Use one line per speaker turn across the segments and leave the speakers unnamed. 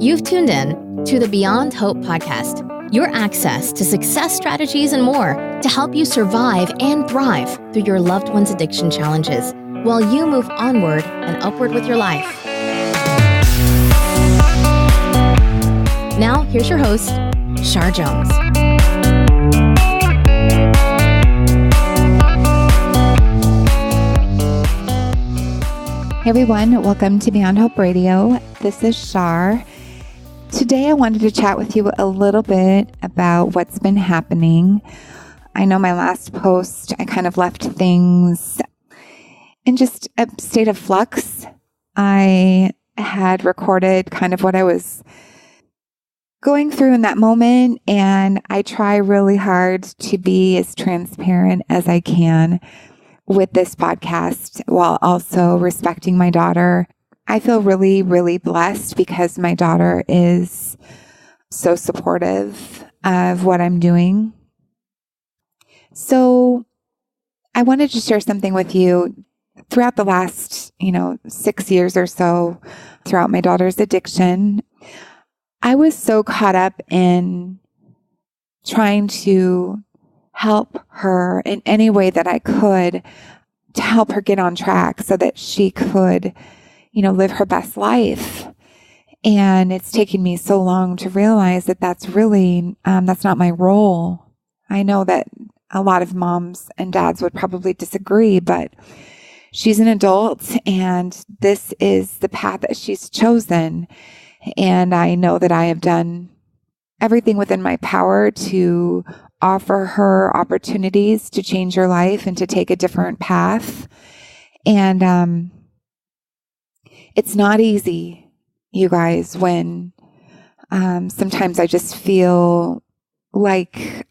You've tuned in to the Beyond Hope podcast, your access to success strategies and more to help you survive and thrive through your loved one's addiction challenges while you move onward and upward with your life. Now, here's your host, Shar Jones.
Hey everyone, welcome to Beyond Hope Radio. This is Shar. Today I wanted to chat with you a little bit about what's been happening. I know my last post, I kind of left things in just a state of flux. I had recorded kind of what I was going through in that moment, and I try really hard to be as transparent as I can with this podcast while also respecting my daughter. I feel really, really blessed because my daughter is so supportive of what I'm doing. So I wanted to share something with you. Throughout the last, 6 years or so, throughout my daughter's addiction, I was so caught up in trying to help her in any way that I could to help her get on track so that she could, live her best life. And it's taken me so long to realize that that's really, that's not my role. I know that a lot of moms and dads would probably disagree, but she's an adult and this is the path that she's chosen. And I know that I have done everything within my power to offer her opportunities to change her life and to take a different path. And it's not easy, you guys, when sometimes I just feel like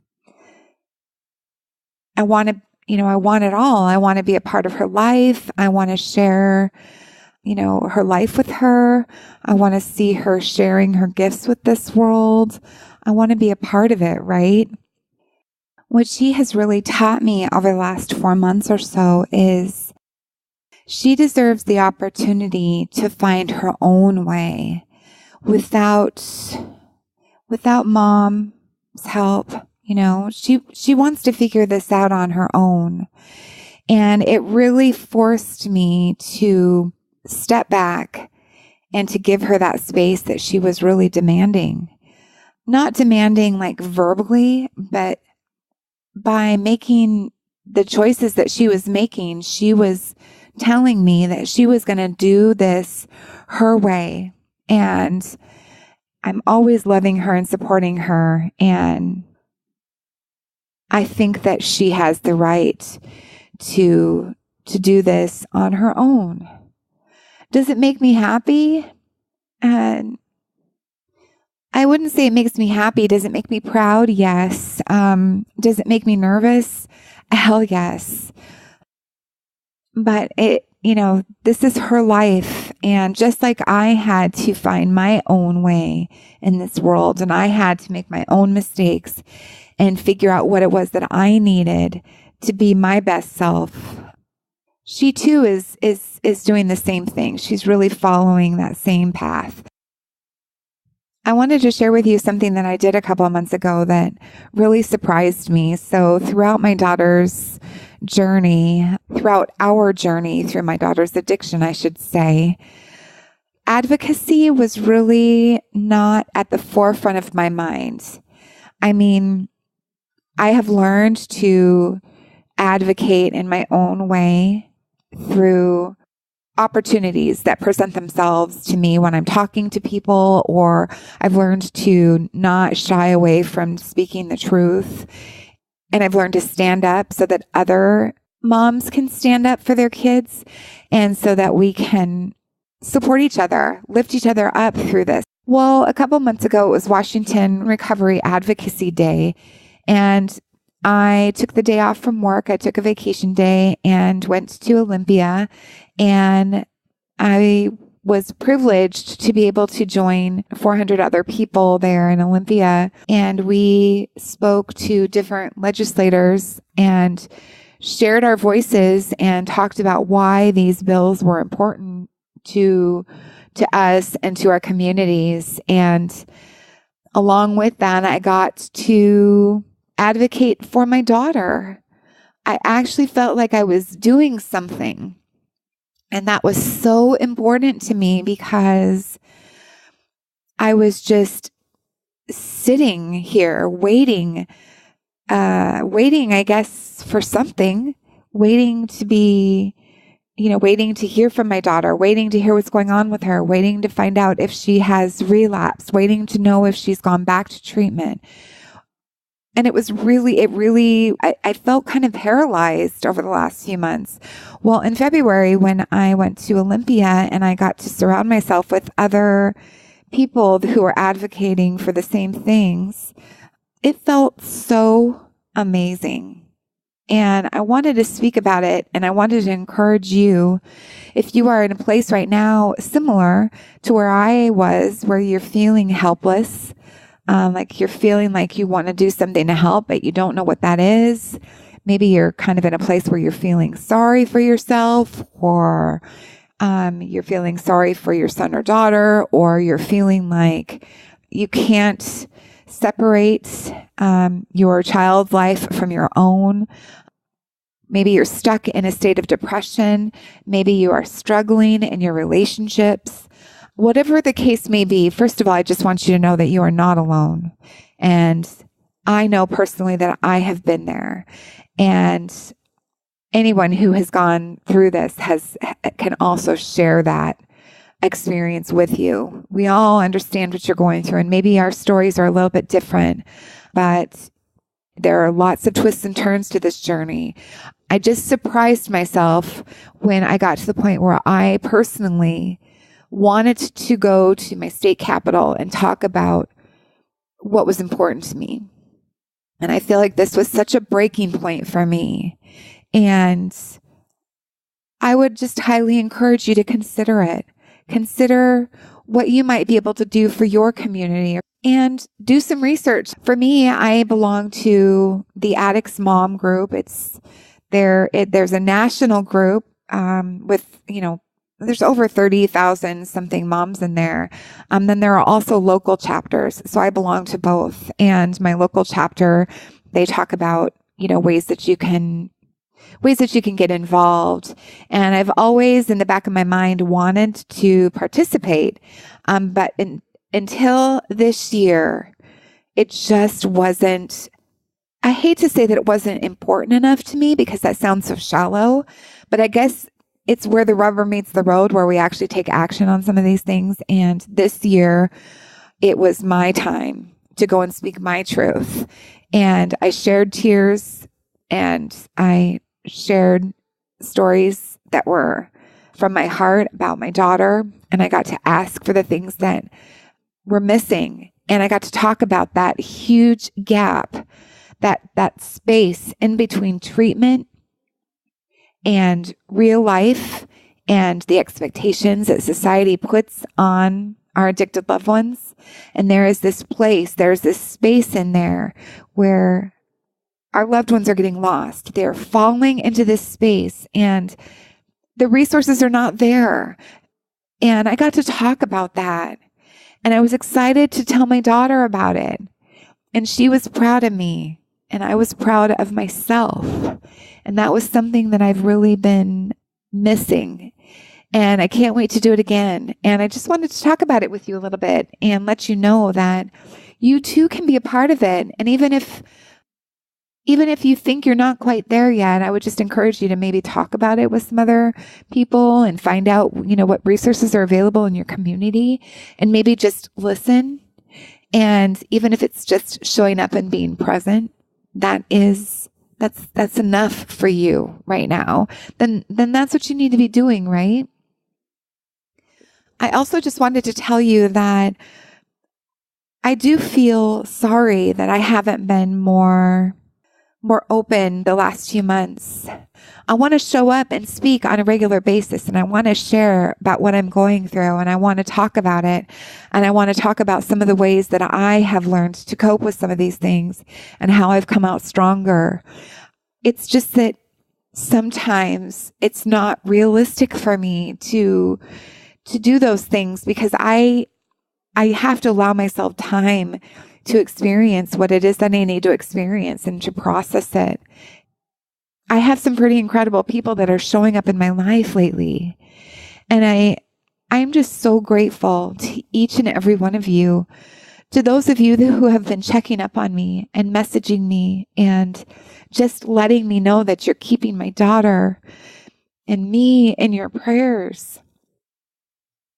I want it all. I want to be a part of her life. I want to share, her life with her. I want to see her sharing her gifts with this world. I want to be a part of it, right? What she has really taught me over the last 4 months or so is she deserves the opportunity to find her own way without mom's help. She wants to figure this out on her own. And it really forced me to step back and to give her that space that she was really demanding. Not demanding like verbally, but by making the choices that she was making, she was telling me that she was going to do this her way. And I'm always loving her and supporting her. And I think that she has the right to do this on her own. Does it make me happy? And I wouldn't say it makes me happy. Does it make me proud? Yes. Does it make me nervous? Hell yes. But this is her life. And just like I had to find my own way in this world, and I had to make my own mistakes and figure out what it was that I needed to be my best self, she too is doing the same thing. She's really following that same path. I wanted to share with you something that I did a couple of months ago that really surprised me. So throughout my daughter's journey, throughout our journey through my daughter's addiction, I should say, advocacy was really not at the forefront of my mind. I mean, I have learned to advocate in my own way through opportunities that present themselves to me when I'm talking to people, or I've learned to not shy away from speaking the truth. And I've learned to stand up so that other moms can stand up for their kids and so that we can support each other, lift each other up through this. Well, a couple months ago, it was Washington Recovery Advocacy Day, and I took the day off from work. I took a vacation day and went to Olympia, and I was privileged to be able to join 400 other people there in Olympia. And we spoke to different legislators and shared our voices and talked about why these bills were important to to us and to our communities. And along with that, I got to advocate for my daughter. I actually felt like I was doing something. And that was so important to me because I was just sitting here waiting, I guess, for something, waiting to be, waiting to hear from my daughter, waiting to hear what's going on with her, waiting to find out if she has relapsed, waiting to know if she's gone back to treatment. And it really, I felt kind of paralyzed over the last few months. Well, in February, when I went to Olympia and I got to surround myself with other people who were advocating for the same things, it felt so amazing. And I wanted to speak about it, and I wanted to encourage you, if you are in a place right now similar to where I was, where you're feeling helpless, like you're feeling like you want to do something to help, but you don't know what that is. Maybe you're kind of in a place where you're feeling sorry for yourself, or you're feeling sorry for your son or daughter, or you're feeling like you can't separate your child's life from your own. Maybe you're stuck in a state of depression. Maybe you are struggling in your relationships. Whatever the case may be, first of all, I just want you to know that you are not alone. And I know personally that I have been there. And anyone who has gone through this can also share that experience with you. We all understand what you're going through, and maybe our stories are a little bit different, but there are lots of twists and turns to this journey. I just surprised myself when I got to the point where I personally wanted to go to my state capital and talk about what was important to me. And I feel like this was such a breaking point for me. And I would just highly encourage you to consider it. Consider what you might be able to do for your community and do some research. For me, I belong to the Addicts Mom group. There's a national group with, there's over 30,000 something moms in there. Then there are also local chapters. So I belong to both. And my local chapter, they talk about, ways that you can get involved. And I've always in the back of my mind wanted to participate. But until this year, it just wasn't, I hate to say that it wasn't important enough to me because that sounds so shallow, but I guess it's where the rubber meets the road, where we actually take action on some of these things. And this year, it was my time to go and speak my truth. And I shared tears, and I shared stories that were from my heart about my daughter. And I got to ask for the things that were missing. And I got to talk about that huge gap, that space in between treatment and real life and the expectations that society puts on our addicted loved ones. And there's this space in there where our loved ones are getting lost. They're falling into this space and the resources are not there. And I got to talk about that. And I was excited to tell my daughter about it. And she was proud of me. And I was proud of myself. And that was something that I've really been missing. And I can't wait to do it again. And I just wanted to talk about it with you a little bit and let you know that you too can be a part of it. And even if you think you're not quite there yet, I would just encourage you to maybe talk about it with some other people and find out, what resources are available in your community, and maybe just listen. And even if it's just showing up and being present, that's enough for you right now. Then that's what you need to be doing, right? I also just wanted to tell you that I do feel sorry that I haven't been more open the last few months. I want to show up and speak on a regular basis, and I want to share about what I'm going through, and I want to talk about it, and I want to talk about some of the ways that I have learned to cope with some of these things and how I've come out stronger. It's just that sometimes it's not realistic for me to do those things because I have to allow myself time to experience what it is that I need to experience and to process it. I have some pretty incredible people that are showing up in my life lately. And I'm just so grateful to each and every one of you, to those of you who have been checking up on me and messaging me and just letting me know that you're keeping my daughter and me in your prayers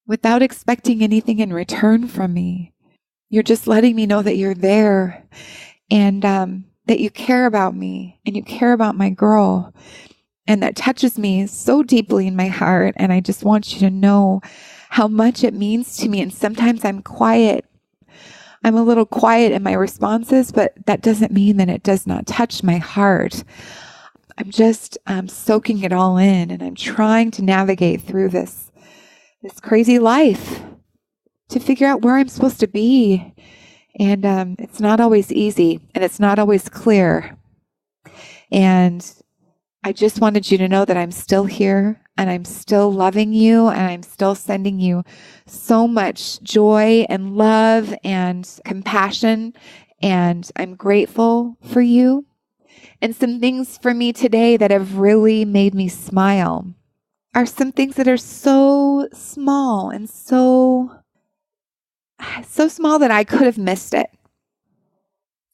without expecting anything in return from me. You're just letting me know that you're there and that you care about me and you care about my girl. And that touches me so deeply in my heart. And I just want you to know how much it means to me. And sometimes I'm quiet. I'm a little quiet in my responses, but that doesn't mean that it does not touch my heart. I'm just soaking it all in, and I'm trying to navigate through this crazy life to figure out where I'm supposed to be. And it's not always easy, and it's not always clear. And I just wanted you to know that I'm still here, and I'm still loving you, and I'm still sending you so much joy and love and compassion. And I'm grateful for you. And some things for me today that have really made me smile are some things that are so small and so small that I could have missed it.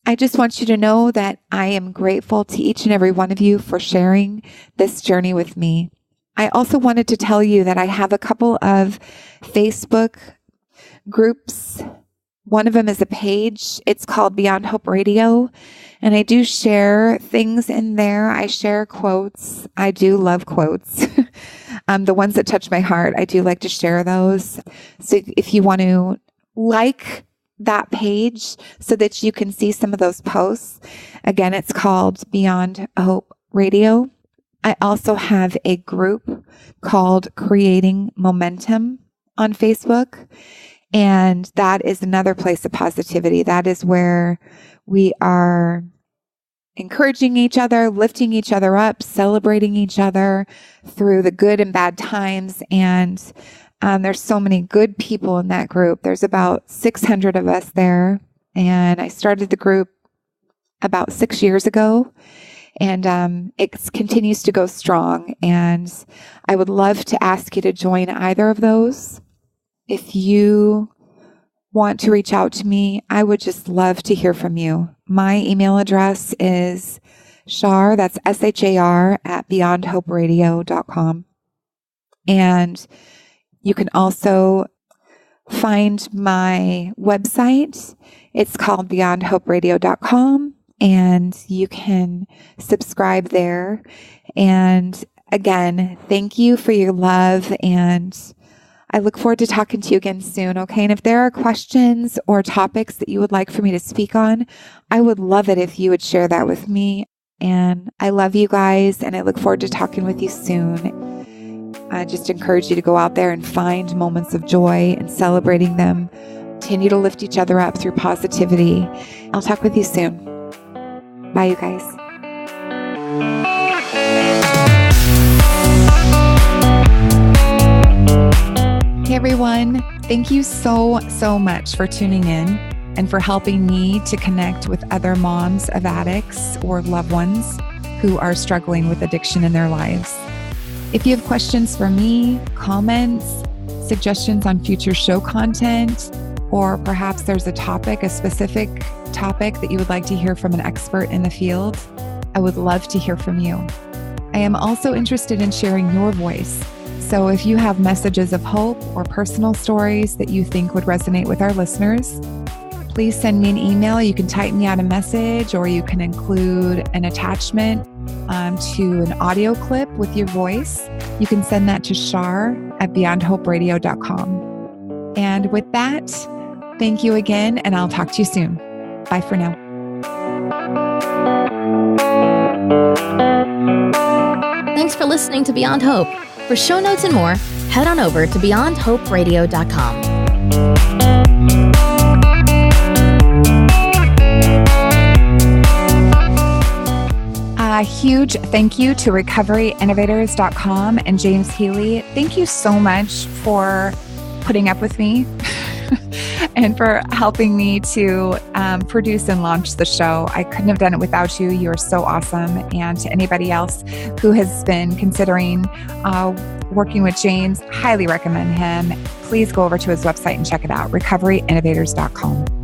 I just want you to know that I am grateful to each and every one of you for sharing this journey with me. I also wanted to tell you that I have a couple of Facebook groups. One of them is a page. It's called Beyond Hope Radio. And I do share things in there. I share quotes. I do love quotes. The ones that touch my heart, I do like to share those. So if you want to like that page so that you can see some of those posts, again, it's called Beyond Hope Radio. I also have a group called Creating Momentum on Facebook. And that is another place of positivity. That is where we are encouraging each other, lifting each other up, celebrating each other through the good and bad times. And there's so many good people in that group. There's about 600 of us there. And I started the group about 6 years ago. And it continues to go strong. And I would love to ask you to join either of those. If you want to reach out to me, I would just love to hear from you. My email address is Shar, that's SHAR, at beyondhoperadio.com. And you can also find my website. It's called beyondhoperadio.com, and you can subscribe there. And again, thank you for your love, and I look forward to talking to you again soon, okay? And if there are questions or topics that you would like for me to speak on, I would love it if you would share that with me. And I love you guys, and I look forward to talking with you soon. I just encourage you to go out there and find moments of joy and celebrating them. Continue to lift each other up through positivity. I'll talk with you soon. Bye, you guys. Hey everyone, thank you so much for tuning in and for helping me to connect with other moms of addicts or loved ones who are struggling with addiction in their lives. If you have questions for me, comments, suggestions on future show content, or perhaps there's a specific topic that you would like to hear from an expert in the field, I would love to hear from you. I am also interested in sharing your voice. So if you have messages of hope or personal stories that you think would resonate with our listeners, please send me an email. You can type me out a message, or you can include an attachment to an audio clip with your voice. You can send that to Shar at beyondhoperadio.com. And with that, thank you again, and I'll talk to you soon. Bye for now.
Thanks for listening to Beyond Hope. For show notes and more, head on over to beyondhoperadio.com.
A huge thank you to recoveryinnovators.com and James Healy. Thank you so much for putting up with me and for helping me to produce and launch the show. I couldn't have done it without you. You're so awesome. And to anybody else who has been considering working with James, highly recommend him. Please go over to his website and check it out, recoveryinnovators.com.